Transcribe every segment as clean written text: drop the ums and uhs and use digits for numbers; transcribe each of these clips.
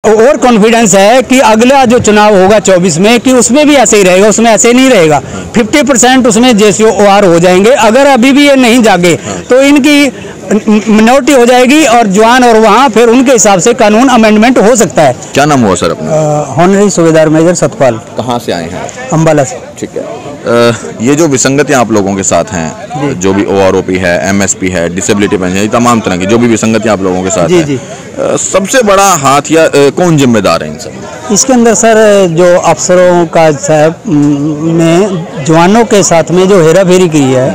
और कॉन्फिडेंस है कि अगला जो चुनाव होगा 24 में कि उसमें भी ऐसे ही रहेगा, उसमें ऐसे नहीं रहेगा। 50% उसमें जेसीओ ओआर हो जाएंगे। अगर अभी भी ये नहीं जागे तो इनकी मिनोरिटी हो जाएगी और जवान और वहाँ फिर उनके हिसाब से कानून अमेंडमेंट हो सकता है। क्या नाम हुआ सर अपना? हॉनरी सूबेदार मेजर सतपाल। कहाँ से आए हैं? अम्बाला से। ठीक है। ये जो विसंगतियां आप लोगों के साथ हैं, जो भी ओआरओपी है, एमएसपी है, डिसेबिलिटी पेंशन, तमाम तरह की जो भी विसंगतियां आप लोगों के साथ हैं, सबसे बड़ा हाथ या कौन जिम्मेदार है इन सब? इसके अंदर सर जो अफसरों का ने जवानों के साथ में जो हेरा फेरी की है,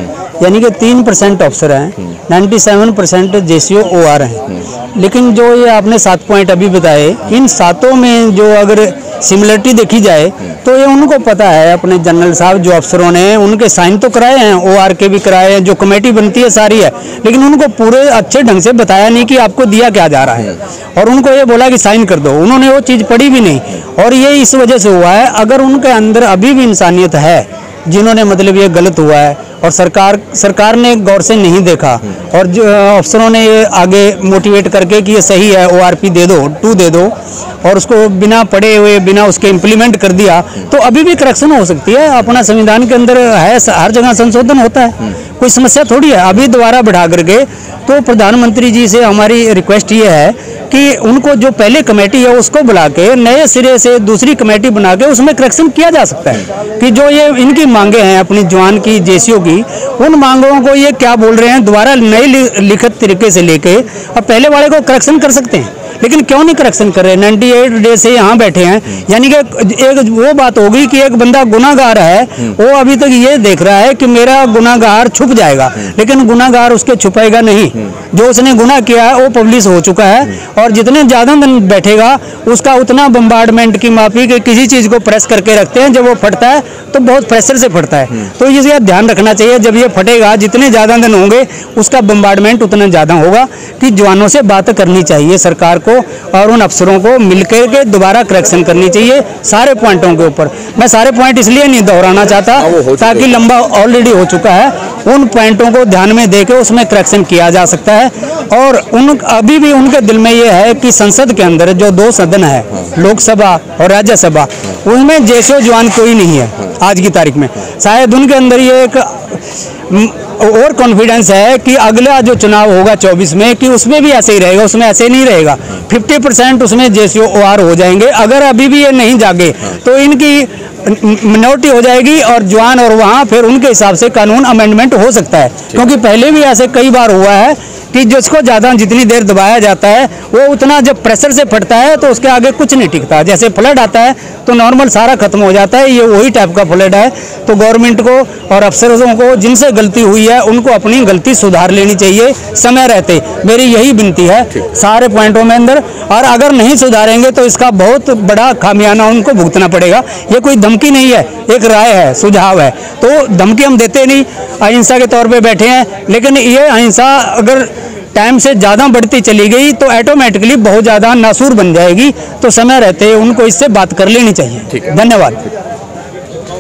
यानी कि 3% अफसर हैं, 97% जेसीओ ओआर हैं। लेकिन जो ये आपने 7 पॉइंट अभी बताए, इन 7 में जो अगर सिमिलरिटी देखी जाए तो ये उनको पता है। अपने जनरल साहब जो अफसरों ने उनके साइन तो कराए हैं, ओआर के भी कराए हैं, जो कमेटी बनती है सारी है, लेकिन उनको पूरे अच्छे ढंग से बताया नहीं कि आपको दिया क्या जा रहा है, और उनको ये बोला कि साइन कर दो। उन्होंने वो चीज़ पढ़ी भी नहीं, और ये इस वजह से हुआ है। अगर उनके अंदर अभी भी इंसानियत है, जिन्होंने मतलब ये गलत हुआ है और सरकार ने गौर से नहीं देखा, और जो अफसरों ने ये आगे मोटिवेट करके कि ये सही है, ओआरपी दे दो, 2 दे दो, और उसको बिना पढ़े हुए बिना उसके इम्प्लीमेंट कर दिया, तो अभी भी करेक्शन हो सकती है। अपना संविधान के अंदर है, हर जगह संशोधन होता है, कोई समस्या थोड़ी है। अभी दोबारा बढ़ा करके तो प्रधानमंत्री जी से हमारी रिक्वेस्ट ये है कि उनको जो पहले कमेटी है उसको बुला के नए सिरे से दूसरी कमेटी बना के उसमें करेक्शन किया जा सकता है कि जो ये इनकी मांगे हैं अपनी जवान की, जेसीओ की, उन मांगों को ये क्या बोल रहे हैं दोबारा नई लिखित तरीके से लेके अब पहले वाले को करेक्शन कर सकते हैं। लेकिन क्यों नहीं करेक्शन कर रहे? 98 डे से यहाँ बैठे हैं, यानी कि एक वो बात होगी कि एक बंदा गुनाहगार है, वो अभी तक ये देख रहा है कि मेरा गुनाहगार छुप जाएगा, लेकिन गुनाहगार उसके छुपाएगा नहीं। जो उसने गुनाह किया है वो पब्लिश हो चुका है, और जितने ज़्यादा दिन बैठेगा उसका उतना बम्बार्डमेंट की माफी के किसी चीज़ को प्रेस करके रखते हैं, जब वो फटता है तो बहुत प्रेशर से फटता है। तो इसका ध्यान रखना चाहिए, जब ये फटेगा जितने ज़्यादा दिन होंगे उसका बम्बार्डमेंट उतना ज़्यादा होगा। कि जवानों से बात करनी चाहिए सरकार को, और उन अफसरों को मिलकर के दोबारा करेक्शन करनी चाहिए सारे पॉइंटों के ऊपर। मैं सारे पॉइंट इसलिए नहीं दोहराना चाहता ताकि लंबा ऑलरेडी हो चुका है, उन पॉइंटों को ध्यान में देके उसमें करेक्शन किया जा सकता है। और अभी भी उनके दिल में ये है कि संसद के अंदर जो 2 सदन है, लोकसभा और राज्यसभा, उनमें जेसीओ जवान कोई नहीं है आज की तारीख में। शायद उनके अंदर ये एक और कॉन्फिडेंस है कि अगला जो चुनाव होगा 24 में कि उसमें भी ऐसे ही रहेगा, उसमें ऐसे नहीं रहेगा। 50% उसमें जेसीओ ओआर हो जाएंगे। अगर अभी भी ये नहीं जागे तो इनकी मिनोरिटी हो जाएगी और जवान और वहाँ फिर उनके हिसाब से कानून अमेंडमेंट हो सकता है। क्योंकि पहले भी ऐसे कई बार हुआ है कि जिसको ज़्यादा जितनी देर दबाया जाता है वो उतना जब प्रेशर से फटता है तो उसके आगे कुछ नहीं टिकता। जैसे फ्लड आता है तो नॉर्मल सारा खत्म हो जाता है, ये वही टाइप का फ्लड है। तो गवर्नमेंट को और अफसरों को जिनसे गलती हुई है उनको अपनी गलती सुधार लेनी चाहिए समय रहते। मेरी यही विनती है सारे पॉइंटों में अंदर, और अगर नहीं सुधारेंगे तो इसका बहुत बड़ा खामियाना उनको भुगतना पड़ेगा। ये कोई धमकी नहीं है, एक राय है, सुझाव है। तो धमकी हम देते नहीं, अहिंसा के तौर पे बैठे हैं, लेकिन ये अहिंसा अगर टाइम से ज़्यादा बढ़ती चली गई तो ऑटोमेटिकली बहुत ज़्यादा नासूर बन जाएगी। तो समय रहते उनको इससे बात कर लेनी चाहिए। धन्यवाद।